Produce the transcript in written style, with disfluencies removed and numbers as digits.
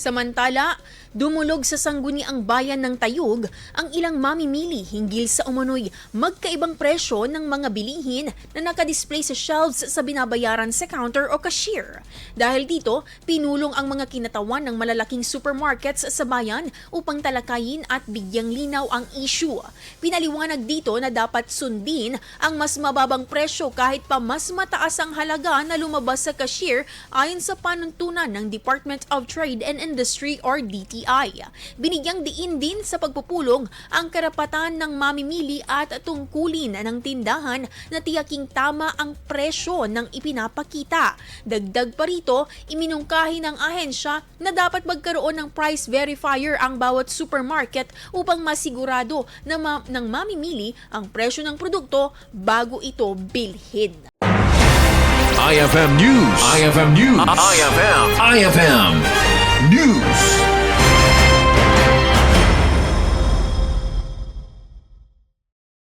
Samantala, dumulog sa sangguniang bayan ng Tayug ang ilang mamimili hinggil sa umano'y magkaibang presyo ng mga bilihin na nakadisplay sa shelves sa binabayaran sa counter o cashier. Dahil dito, pinulong ang mga kinatawan ng malalaking supermarkets sa bayan upang talakayin at bigyang linaw ang issue. Pinaliwanag dito na dapat sundin ang mas mababang presyo kahit pa mas mataas ang halaga na lumabas sa cashier ayon sa panuntunan ng Department of Trade and Industry or DTI. Binigyang diin din sa pagpupulong ang karapatan ng mamimili at tungkulin ng tindahan na tiyaking tama ang presyo ng ipinapakita. Dagdag pa rito, iminungkahi ng ahensya na dapat magkaroon ng price verifier ang bawat supermarket upang masigurado na ng mamimili ang presyo ng produkto bago ito bilhin. IFM News. IFM News. IFM News.